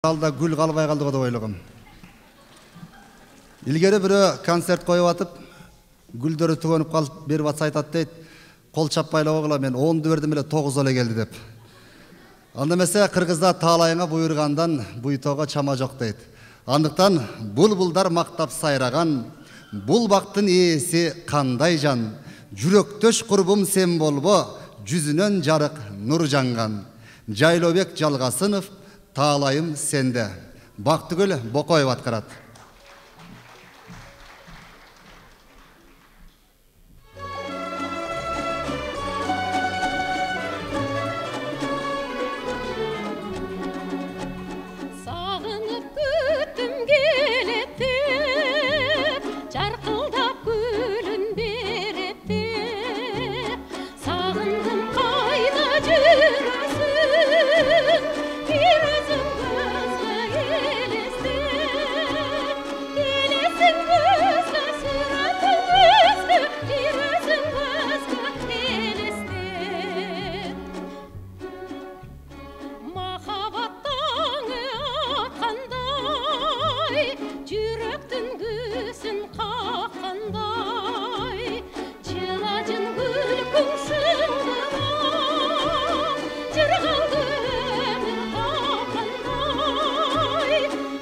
Алда гүл қалбай қалды ғой деп ойлағам. Илгері бірі концерт қойып атып, гүлдері түгеніп қалып беріп атса айтады дейді, қол чаппайлы оғыла мен 10-ды бердім еле 9 оле келді деп. Анда мәсе Қырғызда талайыңа бұйырғандан бұйтоға чама жоқ дейді. Андықтан бұлбұлдар мақтап сайраған, бұл бақтың иесі қандай жан, жүректөш құрбым сен болбо, жүзінен жарық нұр жаңған. Жайлобек Жалғасынов Талайым сенде. Бақтыгүл Боқоев атқарады. Сағынып күттім келетті, жарқылдап гүлін беретті. Сағындым қайда жүресің, бір өзің көзге елесің көзге сұратың өзге, бір өзің көзге елесің. Махаббаттаңы атқандай, жүректің күсін қаққандай, жылажын күлкің шыңдырам, жырғалды өмір тапқандай,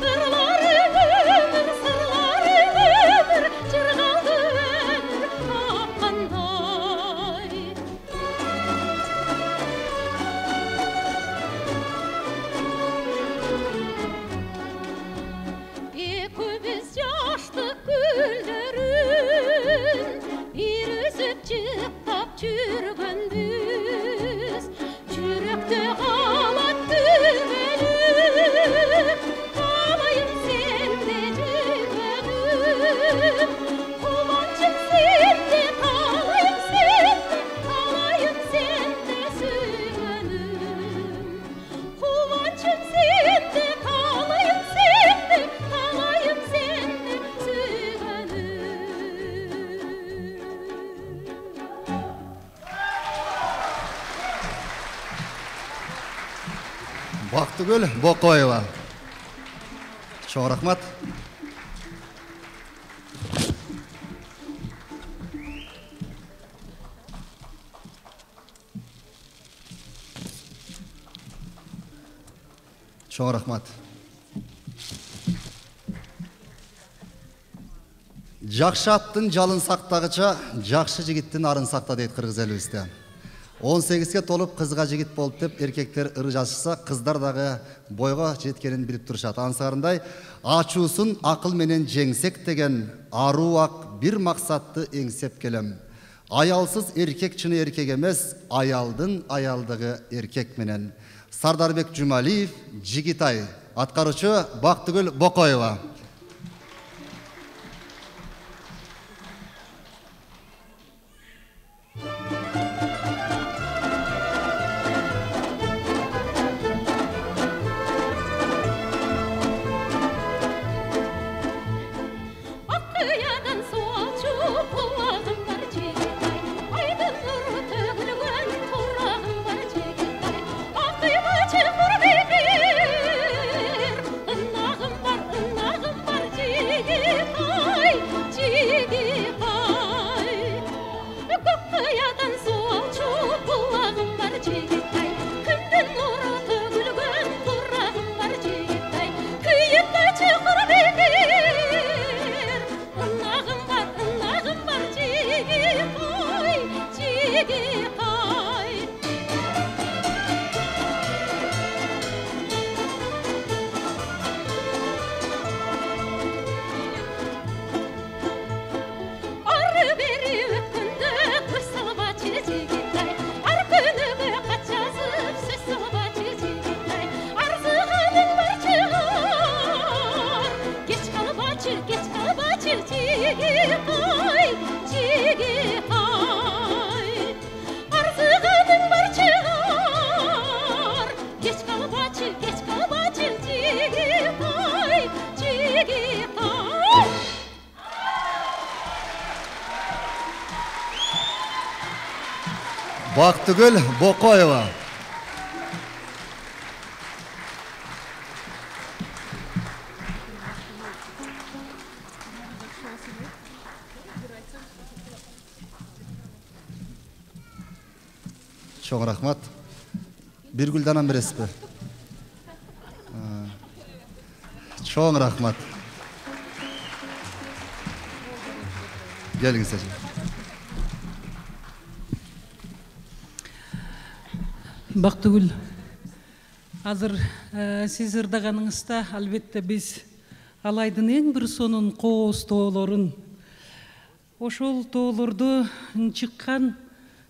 ырлары өмір, сырлары өмір, жырғалды өмір тапқандай. Екеуміз жаштық гүлдерін бір үзіп жықтап жүргенбіз. Жүректе қалат түбеліп, қалайым сенде жүргенім. Қуанышым сенде, қалайым сенде, қалайым сенде сүйгенім. Қуанышым сенде, қалайым сенде, қалайым сенде сүйгенім. Бақтыгүл Боқоева. Çok рахмат. Çok рахмат. Жақшы аттың жалын сақтағыча, жақшы жігіттің арын сақта дейді қырғыз әлібізде. 18-ге толып қызға жігіт болып деп еркектер ыры жасыса, қыздар дағы бойға жеткенін біліп тұршат. Аңсарындай, ачусын ақыл менен жеңсек деген аруақ бір мақсатты еңсеп келем. Аялсыз еркек чыны еркек емес, аялдың аялдығы еркек менен. Сардарбек Жұмалиев, Жигитай, атқарушы Бақтыгүл Боқоева. Аққиядан суалшы құлағым бар жігітай, айдың нұры төгілген тұрағым бар жігітай. Аққима бекер, ынағым бар жігітай, жігітай. Аққиядан суалшы құлағым бар жігітай, күндің нұры төгілген тұрағым бар жігітай. Күйіпті чықыр бекер, ынағым бар жігітай, жігітай. Ары-бері өткенде көз салып ачы жігітай, ар күнігі хат жазып сөз салып ачы жігітай. Арзығаның бар шығар, кеш қалып ачы жігітай, жігітай. Арзығаның бар шығар, кеш қалып ачы жігітай, жігітай. Бақтыгүл Боқоева. Чоң рахмат. Bir güldanam бересизби? Чоң рахмат. Келиңиз эже. Бактыгүл, азыр сиз ырдаганыңызда албетте биз алайдын эң бир сонун кооз тоолорун, ошол тоолорду чыккан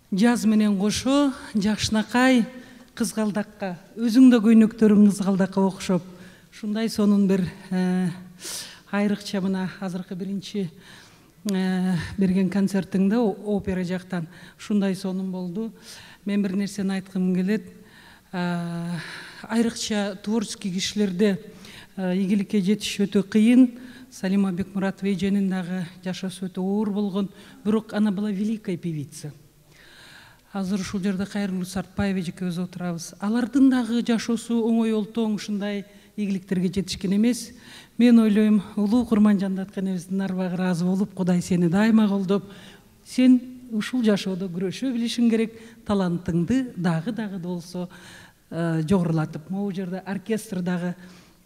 жаз менен кошо Жакшынакай кызгалдакка, өзүң да көйнөктөрүң кызгалдакка окшоп, ушундай сонун бир айрыкча мына азыркы биринчи берген концертиңде опера жактан ушундай сонун болду. Мен бир нерсени айткым келет. Айрыкча творческий кишилерде ийгиликке жетиш өтө кыйын. Салима Бекмуратова эженин дагы жашоосу өтө оор болгон, бирок ана была великая певица. Азыр ушул жерде Кайыргүл Сартбаева эжекебиз отурабыз. Алардын дагы жашоосу оңой олтоң ушундай ийгиликтерге жетишкен эмес. Мен ойлойм, улуу Курманжанды атканыбыздын нарбагы ыраазы болуп, Кудай сени дайыма колдоп, сен ушул жашоодо күрөшө билишиң керек, талантыңды дагы болсо жогорулатып. Могу жерде оркестрдагы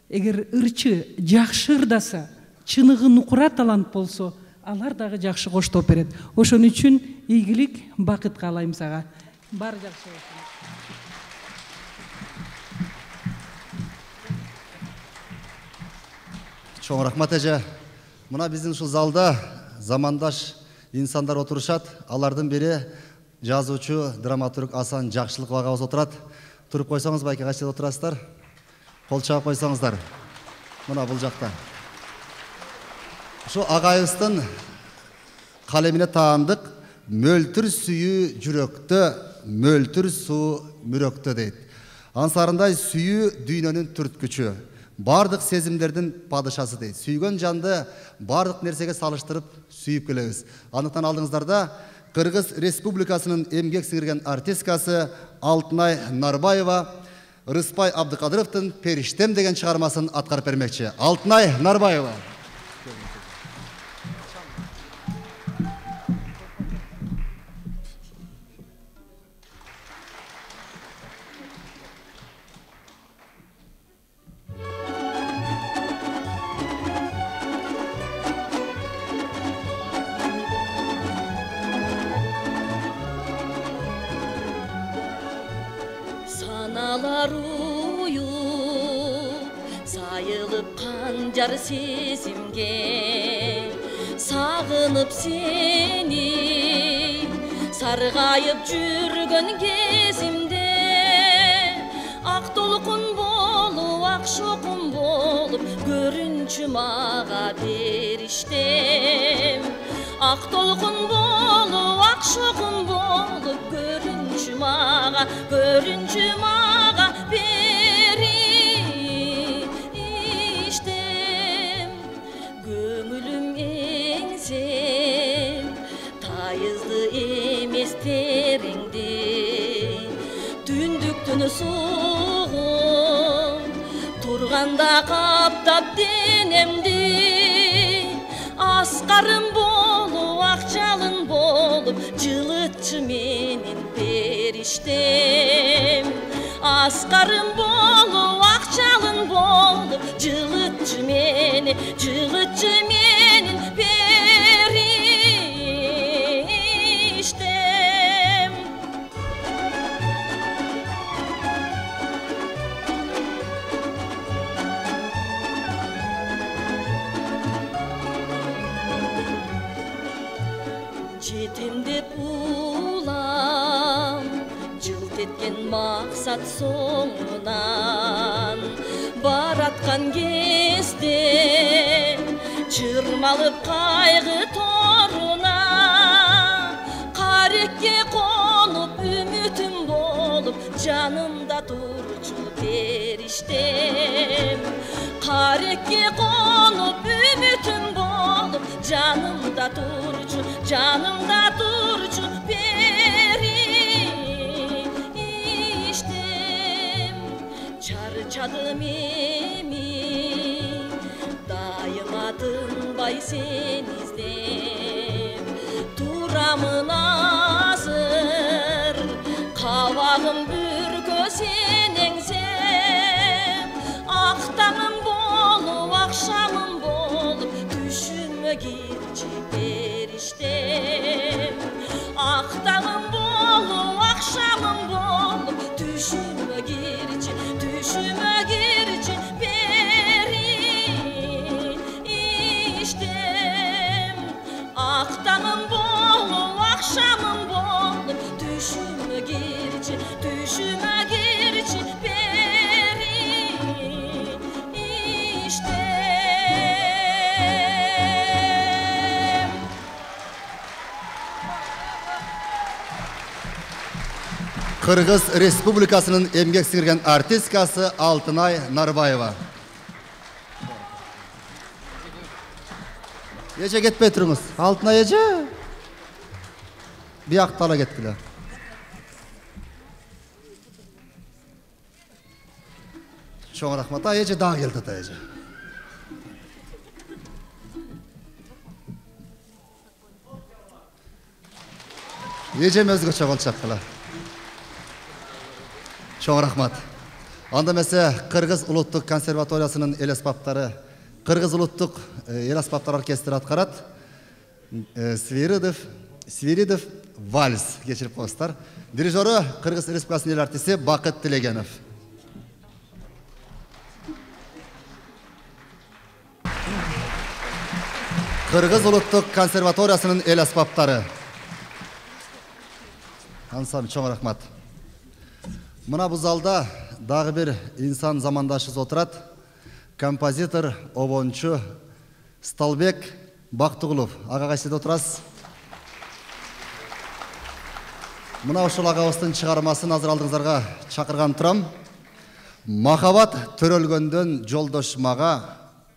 эгер ырчы жакшы ырдаса, чыныгы нукура талант болсо, алар дагы жакшы коштоп берет. Ошон үчүн ийгилик, бакыт каалайм сага. Бар жакшы болсун. Чоң рахмат эже. Мына биздин ушул залда замандаш инсандар отурушат. Алардын бири жазуучу, драматург Асан Жакшылыков агабыз отурат. Туруп койсоңуз, байке кайчы отурасыздар? Кол чаап койсоңуздар. Мына бул жакта. Ушу агайыбыздын калемине таандык мөлтүр сүйүү жүрөктө, мөлтүр суу мүрөктө дейт. Ансарындай сүйүү дүйнөнүн түрткүчү, бардык сезимдердин падышасы дейт. Сүйгөн жанды бардык нерсеге салыштырып сүйүп келебиз. Андыктан алдыңыздарда Кыргыз Республикасынын эмгек сиңирген артисткасы Алтынай Нарбаева Рыспай Абдыкадыровдун «Периштем» деген чыгармасын аткарып бермекчи. Алтынай Нарбаева. Sayılıp сезимге сагынып сени саргайып жүргөн кезимде ак толкун болуп ак шокун болуп көрүнчү мага периштем ак толкун болуп ак шокун болуп көрүнчү мага Teringdi түндүктүн сугу турганда каптап денемди аскарым болуп акчалын болуп жылытчы менин периштем аскарым болуп акчалын болуп жылытчы менин жетемдеп улам жылт эткен максат соңунан бараткан кезде чырмалып кайгы торуна карекке конуп үмүтүм болуп жанымда турчу периштем карекке конуп үмүтүм болуп жанымда турчу периштем чарчадым эми дайыма тынбай сени издеп турамын азыр каба Ақтағым бүргі сенеңсем, ақтағым болу, ақшамым болып, түшіме кирчи періштем. Ақтағым болу, ақшамым болып, түшіме кирчи періштем. Ақтағым болу, ақшамым болып, түшіме кирчи періштем. Қырғыз Республикасының еңбек сіңірген артисткасы Алтынай Нарбаева. Ece кетпей тұрыңыз. Алтынай Ece. Бияқтала кеткілі. Çoğun rahmat. Ece daha geldi da Ece. Ece mözgöçe bolçakla. Çoğun rahmat. Anda mesela Kırgız Ulutluk Konservatoriyasının el asbaptары, Kırgız Ulutluk el asbaptар orkestri atkarat. Sviridov vals geçirip koyastar. Dirijörü Kırgız Respublikasının el artisti Bakıt Tilegenov. Kırgız Ulutluk Konservatoriyasının el asbaptары. Ansam çoğun rahmat. Mına bu zalda dağı bir insan zamandaşız oturat. Kompozitör, obonçu Stalbek Baqtugulov. Ağa qaysıda oturasız? Mına oşul ağabastın çıkarmasın hazır aldığınızlarga çakırgan turam. Makabat törölgöndön joldoşmaga,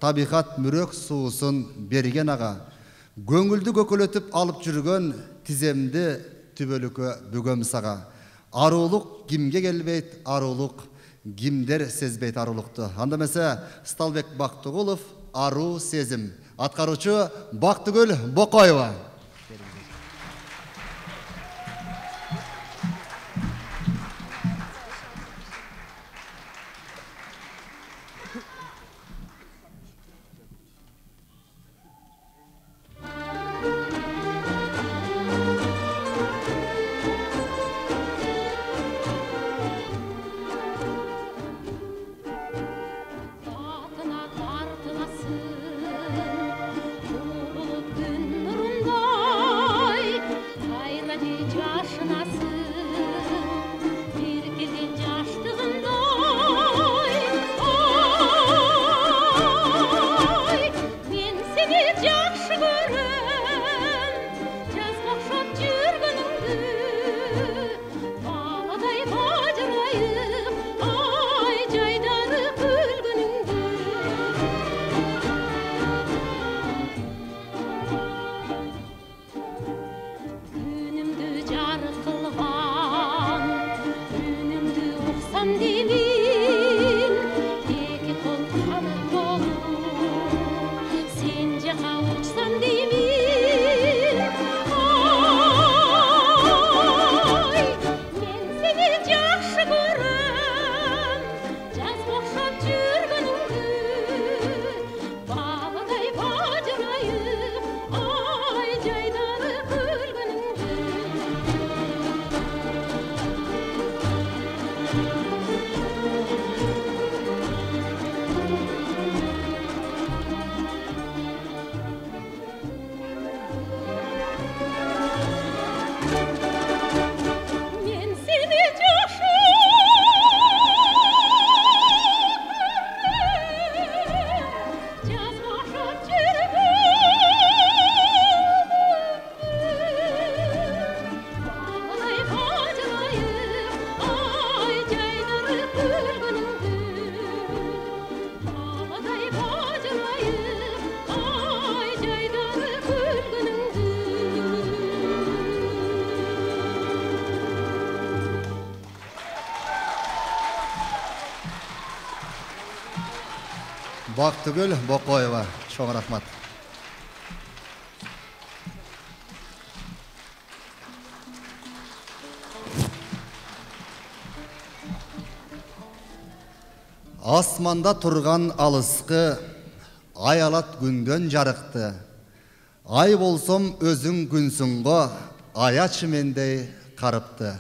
tabikat mürök suusun bergen ağa. Göңүлдү көкөлөтүп алып жүргөн тиземди түбөлүккө бүгөм сага. Арулук кимге келбейт, арулук кимдер сезбейт арулукту. Анда месе Сталбек Бактыгулов, ару сезим. Аткаруучу Бактыгүл Бокоева. Baqtugul Boqoyeva. Çok rahmat. Асманда тұрған алысқы, ай алат күнден жарықты. Ай болсам өзің күнсің ғо, аячы мендей қарыпты.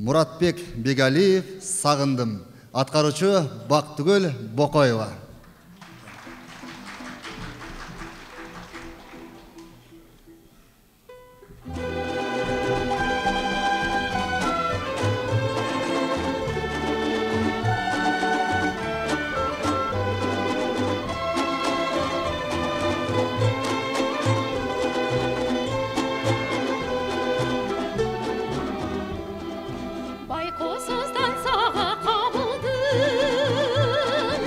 Мұратбек Бегалиев, сағындым. Атқарушы Бақтыгүл Боқоева. Байқосыздан саға қабылдым,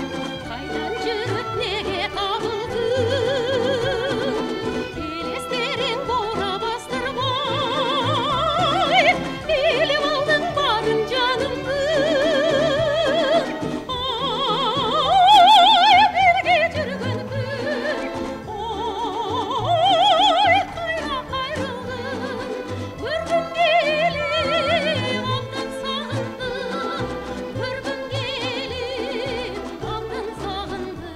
қайдан жүріп неге табылдым. Елестерің бора бастырмай, еліп алдың барын жанымды. Ой, бірге жүрген күн, ой, қайра қайрылдым, көргім келіп алтын сағындым, көргім келіп алтын сағындым.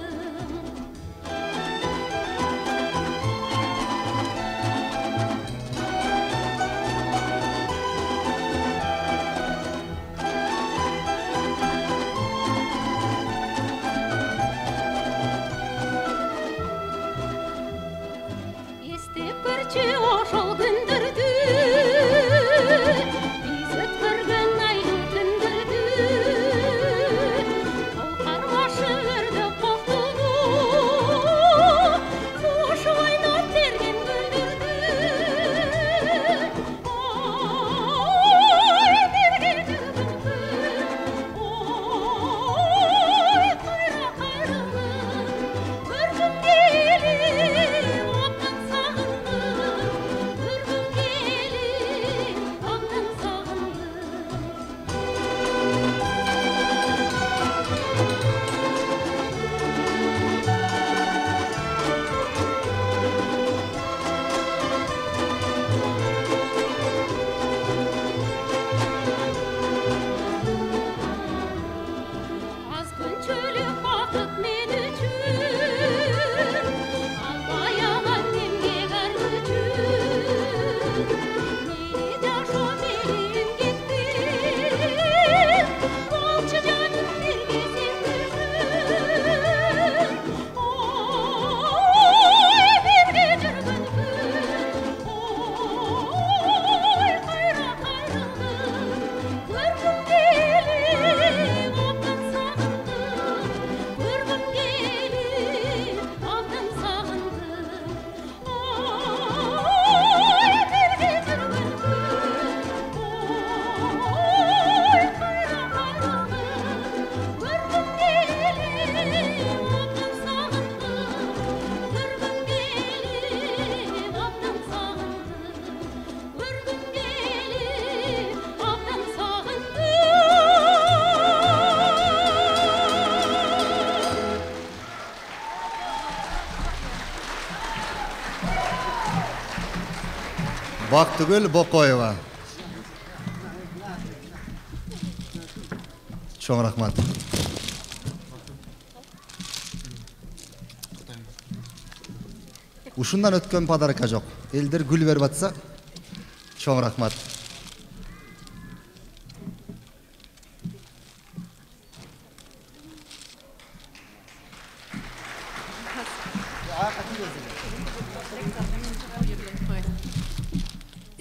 Естеп көрші ошол күндерді, біз өткөргөн айлы түндерді. Толқарбашы өрді қоқтуду, қош ойнап берген гүлдерді. Ой, бірге жүрген күн, ой, қайра қайрылдым, көргім келіп алтын сағындым, көргім келіп алтын сағындым. Аз күнчөлік бақыт мен үшін, албай алам емгек ар үшін. Мейлі жашо, мейлі емгектен, болчы жаным бірге сен үшін. Ой, бірге жүрген күн, ой, қайра қайрылдым, көргім келіп алтын сағындым, көргім келіп алтын сағындым. Ой, бірге жүрген күн, ой, қайра қайрылдым, көргім келіп алтын сағындым, көргім келіп алтын сағындым, көргім келіп алтын сағындым. Бақтыгүл Боқоева. Чоң рахмат. Ушундан өткөн подарка жок. Элдер гүл берип атса, чоң рахмат.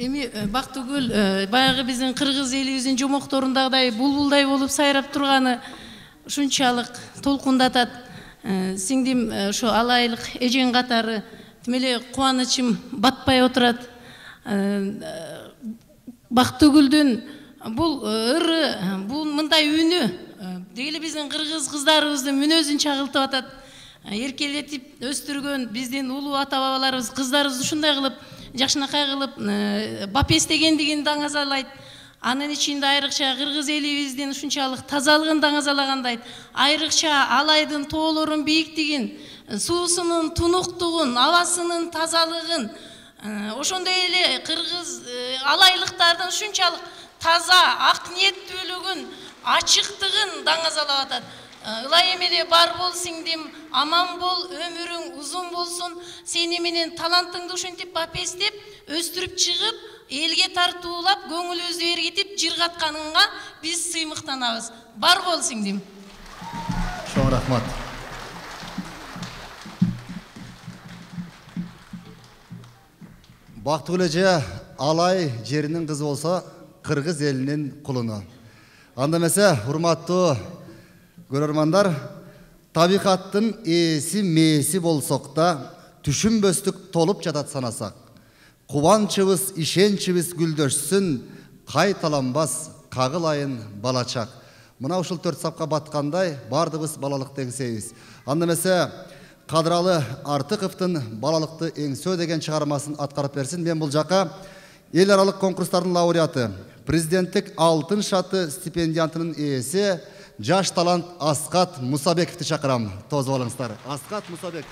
Эми Бактыгүл баягы биздин кыргыз элибиздин жомокторундагыдай булбулдай болуп сайрап турганы ушунчалык толкундатат. Сиңдим ошо алайлык эжең катары тим эле кубанычым батпай отурат. Бактыгүлдүн бул ыры, бул мындай үнү деги биздин кыргыз кыздарыбыздын мүнөзүн чагылтып атат. Эркелетип өстүргөн биздин улуу ата бабаларыбыз кыздарыбызды ушундай кылып жакшынакай кылып бап эстегендигин даңазалайт. Анын ичинде айрыкча кыргыз элибиздин ушунчалык тазалыгын даңазалагандай, айрыкча алайдын тоолорун бийиктигин, суусунун тунуктугун, абасынын тазалыгын, ошондой эле кыргыз алайлыктардын ушунчалык таза, ак ниеттүүлүгүн, ачыктыгын даңазалап атат. ылай эмеле бар бол сиңдим, аман бол, өмүрүң узун болсун. Сени менен талантыңды ошентип бапестеп, өстүрүп чыгып, элге тартуулап, көңүлүбүздү ээргетип, жыргатканыңга биз сыймыктанабыз. Бар бол сиңдим. Чоң рахмат. Бактыгүл эже Алай жеринин кызы болсо, кыргыз элинин кулуну. Анда эмесе, урматтуу көрөрмандар, табикаттын ээси мээси болсок да, түшүнбөстүк толуп жатат санасак, кубанчыбыз, ишенчибиз гүлдөшсүн, кайталанбас кагылайын балачак. Мына ушул 4 сапка баткандай бардыгыбыз балалык дегисейбиз. Анда эмесе Кадыралы Артыковдун балалыкты эңсөө деген чыгармасын аткарып берсин. Мен бул жака эл аралык конкурстардын лауреаты, президенттик алтын шаты стипендиантынын ээси жаш талант Аскат Мусабековду чакырам. Тозуп алыңыздар. Аскат Мусабеков.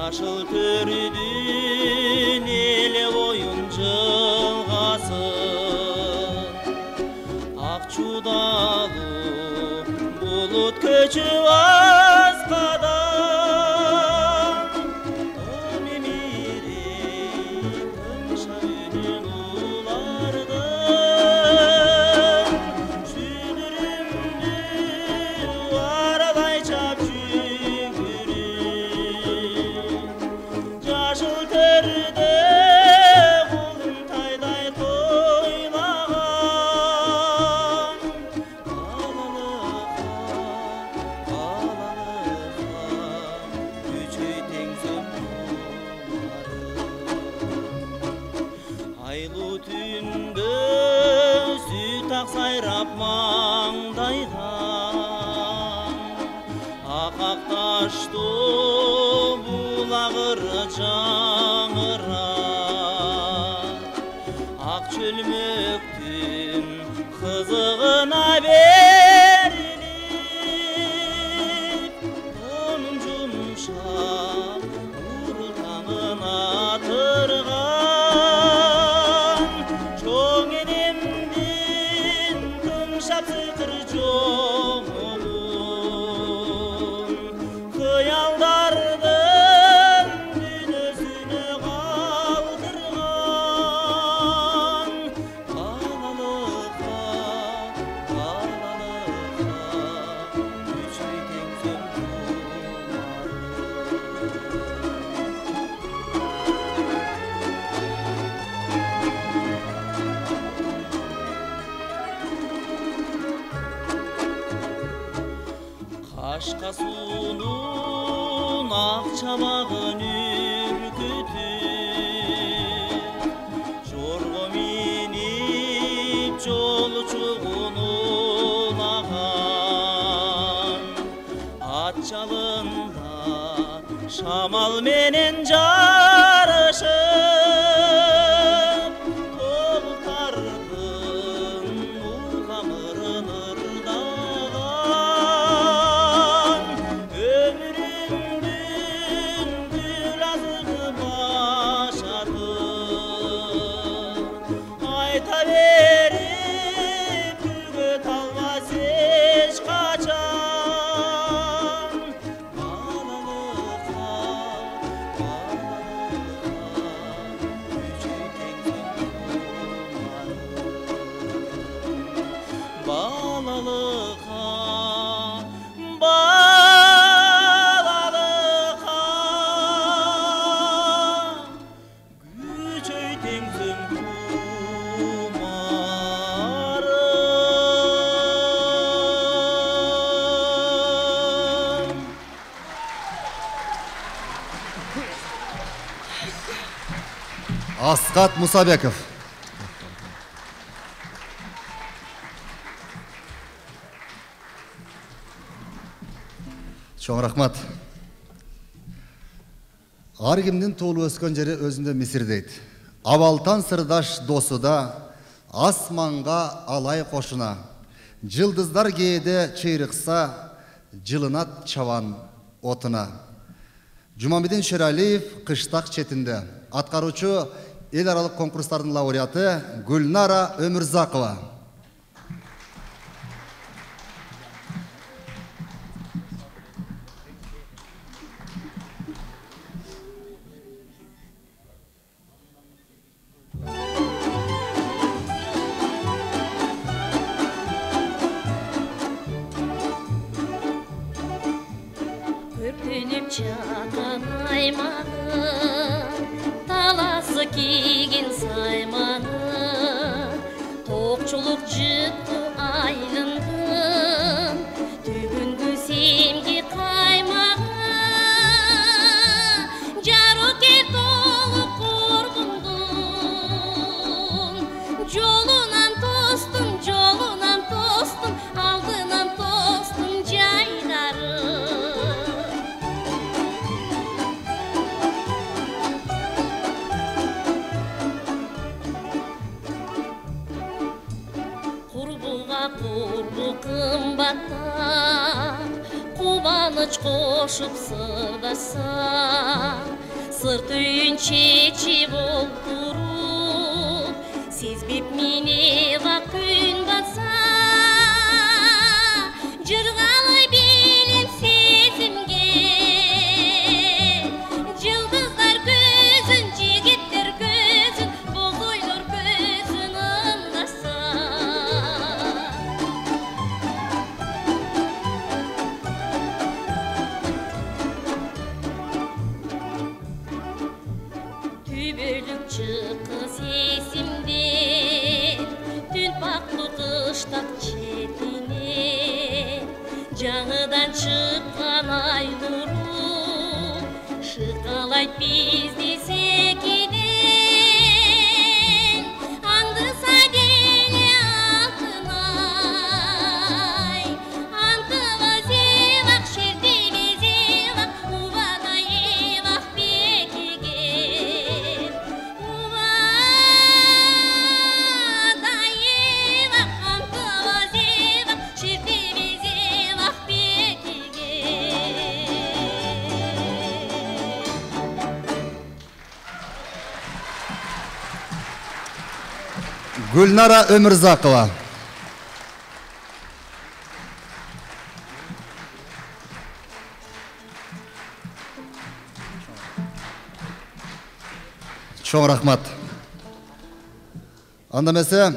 Yaşıl törüdün ele boyun cılgasın, Akçudalı bulut köçüp askadan, Dön emiri ımşa ünün ulardın, Südürümdü araday çap sayrap mаңдайдан, Akaktaştı bulağır жаңырақ, Ak çölmöktün kızığına berilip, Onun cumşak urutağına tırgan, Çoğ enemdin tımşap sıkır çoğun, Kıyaldardın dünyasını kaldırgan, Balalığa, üçüy tengsöm Kaşka sunun akçamağın ürkütüp, Jorgo minip jolçuğun ulağan, At çalında şamal menen jarışıp, Koltardın ulgamırın ırdağan, Ömrümdün gül azığı başardın, Ayta verip ügöt almaz hiç kaçan, Balalığa, üçüy tengsöm Balalığa, Güçöy tengsöm kumarım. Askat Musabekov. Чоң рахмат. Ар кимдин туулуп өскөн жери өзүндө Мисир дейт. Абалтан сырдаш досу да, асманга алай кошуна. Жылдыздар кээде чыйрыкса, жылынат чабан отуна. Жумамедин Шералиев кыштак четинде. Аткаруучу эл аралык конкурстардын лауреаты Гүлнара Өмүрзакова. Өртеніп жатқан аймағым, таласы киген сайманы, тоқшылық жытты айлындым, түгінгі семге қаймағы, жаруке толы қорғындым, жолынан тостым, алдынан тостым жайдары. Құрбы қымбаттап, қубаныш қошып сырдаса, сырт үйін чечіп отырып, сезбеп мене вақ күн батса, жырғалы белін сезімге, жылдыздар көзін, жігіттер көзін, бұғылыр көзін ымдаса. Түбөлүк чыкы сесимден, түн пактуу кыштак четине, жаңыдан чыккан ай нуру, шыркалайт бизди секиден, аңдыса деле алтынай, антыба зевак, шердебе зевак, убада евак бекиген, убада евак, антыба зевак, шердебе зевак бекиген. Гүлнара Өмүрзакова. Чоң рахмат. Анда эмесе,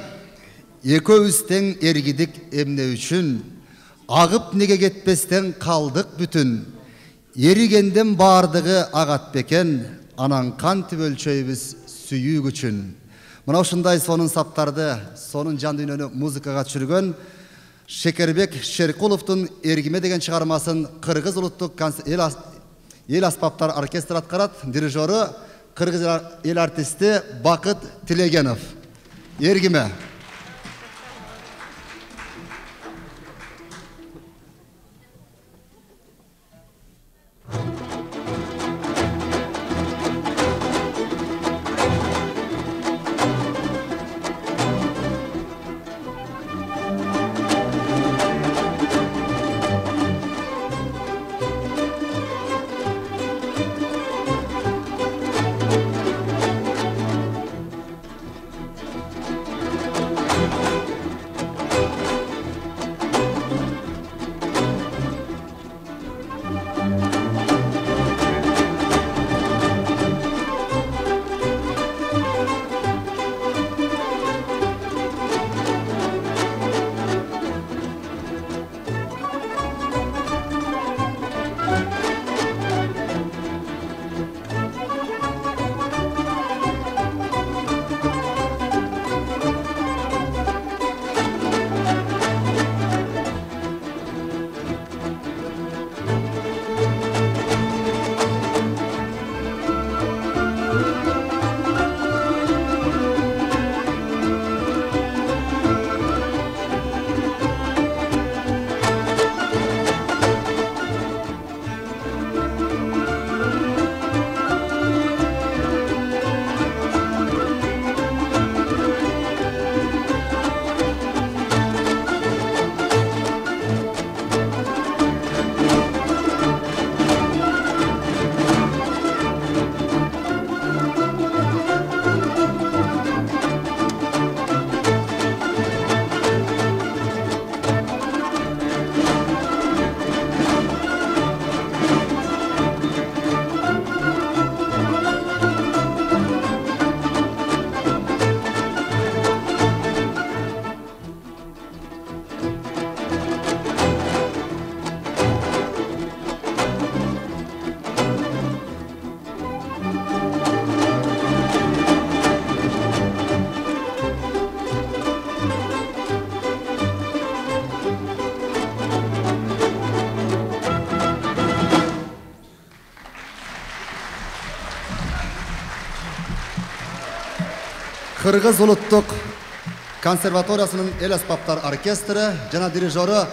экөөбүз тең эргидик эмне үчүн, агып неге кетпестен калдык бүтүн. Эригенден бардыгы агат бекен, анан кантип өлчөйбүз сүйүүг үчүн. Мына ушундай сонун саптарды, сонун жан дүйнөнү музыкага түшүргөн Шекербек Шеркуловдун Эргиме деген чыгармасын Кыргыз улуттук эл аспаптар оркестрі аткарат. Дирижеры Кыргыз эл артисти Бакыт Тилегенов. Эргиме. Кыргыз улуттук консерваториясынын эл аспаптар оркестри жана дирижеру